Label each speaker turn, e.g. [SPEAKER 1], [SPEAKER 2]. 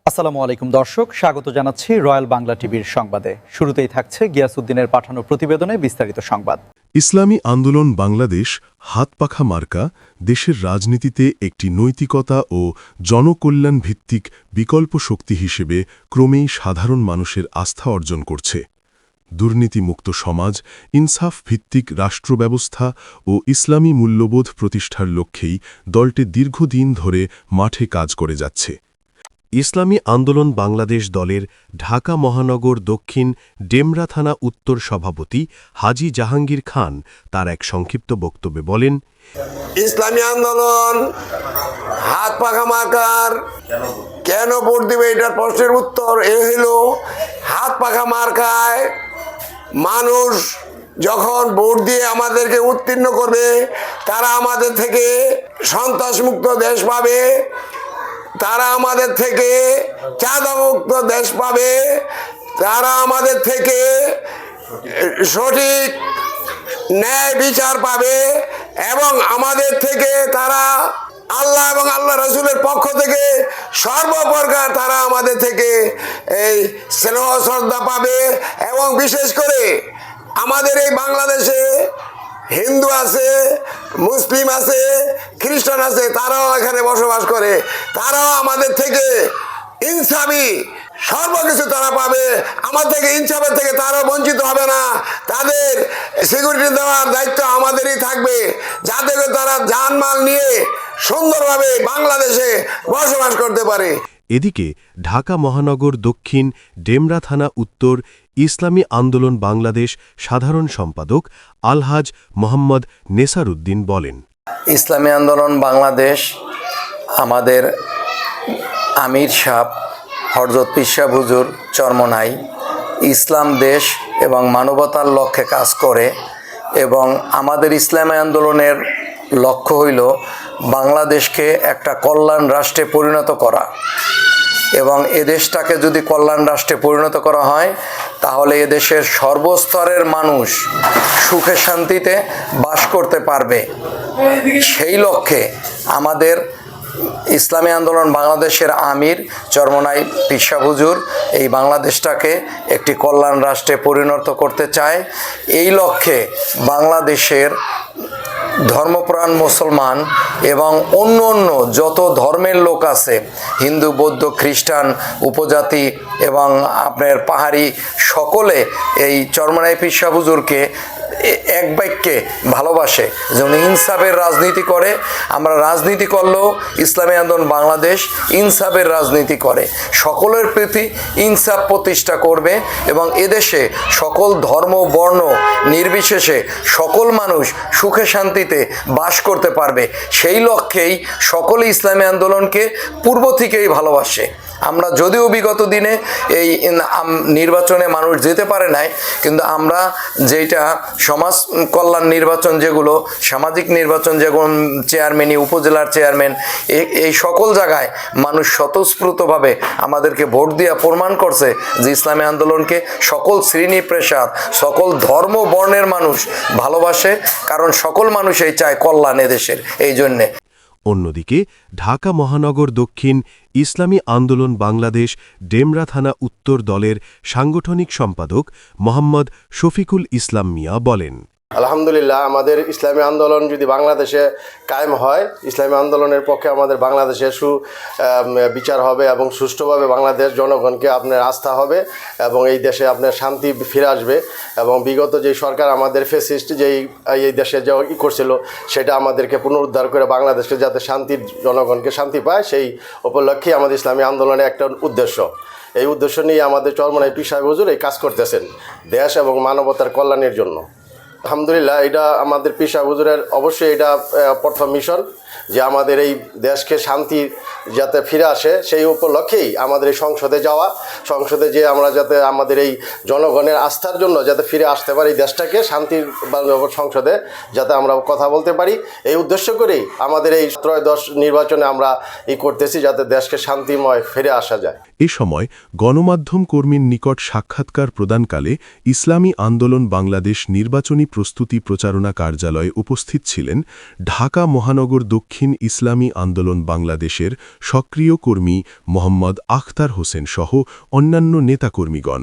[SPEAKER 1] আসসালামু আলাইকুম দর্শক, স্বাগত জানাচ্ছি রয়্যাল বাংলা টিভির সংবাদে। শুরুতেই থাকছে গিয়াসউদ্দিনের পাঠানো প্রতিবেদনে বিস্তারিত সংবাদ।
[SPEAKER 2] ইসলামী আন্দোলন বাংলাদেশ হাতপাখা মার্কা দেশের রাজনীতিতে একটি নৈতিকতা ও জনকল্যাণ ভিত্তিক বিকল্প শক্তি হিসেবে ক্রমেই সাধারণ মানুষের আস্থা অর্জন করছে। দুর্নীতিমুক্ত সমাজ, ইনসাফ ভিত্তিক রাষ্ট্রব্যবস্থা ও ইসলামী মূল্যবোধ প্রতিষ্ঠার লক্ষ্যেই দলটি দীর্ঘদিন ধরে মাঠে কাজ করে যাচ্ছে। ইসলামী আন্দোলন বাংলাদেশ দলের ঢাকা মহানগর দক্ষিণ ডেমরা থানা উত্তর সভাপতি হাজী জাহাঙ্গীর খান তার এক সংক্ষিপ্ত বক্তব্যে বলেন,
[SPEAKER 3] ইসলামী আন্দোলন হাত পাখা মার্কার কেন ভোট দিবে, এটার প্রশ্নের উত্তর এ হইল, হাত পাখা মার্কায় মানুষ যখন ভোট দিয়ে আমাদেরকে উত্তীর্ণ করবে, তারা আমাদের থেকে সন্ত্রাসমুক্ত দেশ পাবে, তারা আমাদের থেকে চাঁদামুক্ত দেশ পাবে, তারা আমাদের থেকে সঠিক ন্যায় বিচার পাবে এবং আমাদের থেকে তারা আল্লাহ এবং আল্লাহ রসুলের পক্ষ থেকে সর্বপ্রকার তারা আমাদের থেকে এই স্নেহ শ্রদ্ধা পাবে। এবং বিশেষ করে আমাদের এই বাংলাদেশে হিন্দু আছে, মুসলিম আছে, খ্রিস্টান আছে, তারাও এখানে বসবাস করে, তারাও আমাদের থেকে ইনসাফি সর্বকিছু তারা পাবে। আমার থেকে ইনসাফের থেকে তারা বঞ্চিত হবে না। তাদের সিকিউরিটি দেওয়ার দায়িত্ব আমাদেরই থাকবে, যাতে করে তারা জানমাল নিয়ে সুন্দরভাবে বাংলাদেশে বসবাস করতে পারে।
[SPEAKER 2] এদিকে ঢাকা মহানগর দক্ষিণ ডেমরা থানা উত্তর ইসলামী আন্দোলন বাংলাদেশ সাধারণ সম্পাদক আলহাজ মোহাম্মদ নেসারউদ্দিন বলেন,
[SPEAKER 4] ইসলামী আন্দোলন বাংলাদেশ আমাদের আমির সাহ হযরত পীর সাহেব হুজুর চরমনাই ইসলাম দেশ এবং মানবতার লক্ষ্যে কাজ করে এবং আমাদের ইসলামী আন্দোলনের লক্ষ্য হইল বাংলাদেশকে একটা কল্যাণ রাষ্ট্রে পরিণত করা এবং এদেশটাকে যদি কল্যাণ রাষ্ট্রে পরিণত করা হয় তাহলে এদেশের সর্বস্তরের মানুষ সুখে শান্তিতে বাস করতে পারবে। সেই লক্ষ্যে আমাদের ইসলামী আন্দোলন বাংলাদেশের আমির চরমনাই পীর সাহেব হুজুর এই বাংলাদেশটাকে একটি কল্যাণ রাষ্ট্রে পরিণত করতে চায়। এই লক্ষ্যে বাংলাদেশের ধর্মপ্রাণ মুসলমান এবং অন্য অন্য যত ধর্মের লোক আছে, হিন্দু, বৌদ্ধ, খ্রিস্টান, উপজাতি এবং আপনার পাহাড়ি, সকলে এই চরমনাই পীর সাহেব হুজুরকে এক বাক্যে ভালোবাসে। যেমন ইনসাফের রাজনীতি করে, আমরা রাজনীতি করলেও ইসলামী আন্দোলন বাংলাদেশ ইনসাফের রাজনীতি করে, সকলের প্রতি ইনসাফ প্রতিষ্ঠা করবে এবং এদেশে সকল ধর্ম বর্ণ নির্বিশেষে সকল মানুষ সুখে শান্তিতে বাস করতে পারবে। সেই লক্ষ্যেই সকলে ইসলামী আন্দোলনকে পূর্ব থেকেই ভালোবাসে। আমরা যদিও বিগত দিনে এই নির্বাচনে মানুষ যেতে পারে নাই, কিন্তু আমরা যেটা সমাজ কল্যাণ নির্বাচন, যেগুলো সামাজিক নির্বাচন, যেমন চেয়ারম্যানই, উপজেলার চেয়ারম্যান, এই সকল জায়গায় মানুষ স্বতঃস্ফূর্তভাবে আমাদেরকে ভোট দিয়ে প্রমাণ করছে যে ইসলামী আন্দোলনকে সকল শ্রেণী পেশার, সকল ধর্ম বর্ণের মানুষ ভালোবাসে, কারণ সকল মানুষই চায় কল্যাণ এদেশের। এই জন্যে
[SPEAKER 2] অন্যদিকে ঢাকা মহানগর দক্ষিণ ইসলামী আন্দোলন বাংলাদেশ ডেমরা থানা উত্তর দলের সাংগঠনিক সম্পাদক মোহাম্মদ শফিকুল ইসলাম মিয়া বলেন,
[SPEAKER 5] আলহামদুলিল্লাহ, আমাদের ইসলামী আন্দোলন যদি বাংলাদেশে কায়েম হয়, ইসলামী আন্দোলনের পক্ষে আমাদের বাংলাদেশে বিচার হবে এবং সুষ্ঠুভাবে বাংলাদেশ জনগণকে আপনার আস্থা হবে এবং এই দেশে আপনার শান্তি ফিরে আসবে এবং বিগত যেই সরকার আমাদের ফ্যাসিস্ট এই দেশে যে করছিল সেটা আমাদেরকে পুনরুদ্ধার করে বাংলাদেশকে যাতে শান্তির, জনগণকে শান্তি পায়, সেই উপলক্ষেই আমাদের ইসলামী আন্দোলনের একটা উদ্দেশ্য। এই উদ্দেশ্য নিয়ে আমাদের চরমনাই পীর সাহেব হুজুর এই কাজ করতেছেন দেশ এবং মানবতার কল্যাণের জন্য। আলহামদুলিল্লাহ, এটা আমাদের পীর সাহেব হুজুরের অবশ্যই এটা প্রথম মিশন যে আমাদের এই দেশকে শান্তি যাতে ফিরে আসে, সেই উপলক্ষেই আমাদের এই সংসদে যাওয়া, সংসদে যে আমরা যাতে আমাদের এই জনগণের আস্থার জন্য যাতে ফিরে আসতে পারি, দেশটাকে শান্তির সংসদে যাতে আমরা কথা বলতে পারি, এই উদ্দেশ্য করেই আমাদের এই ত্রয়োদশ নির্বাচনে আমরা করতেছি, যাতে দেশকে শান্তিময় ফিরে আসা যায়।
[SPEAKER 2] এ সময় গণমাধ্যম কর্মীর নিকট সাক্ষাৎকার প্রদানকালে ইসলামী আন্দোলন বাংলাদেশ নির্বাচনী প্রস্তুতি প্রচারণা কার্যালয়ে উপস্থিত ছিলেন ঢাকা মহানগর দক্ষিণ দক্ষিণ ইসলামী আন্দোলন বাংলাদেশের সক্রিয় কর্মী মোহাম্মদ আখতার হোসেন সহ অন্যান্য নেতাকর্মীগণ।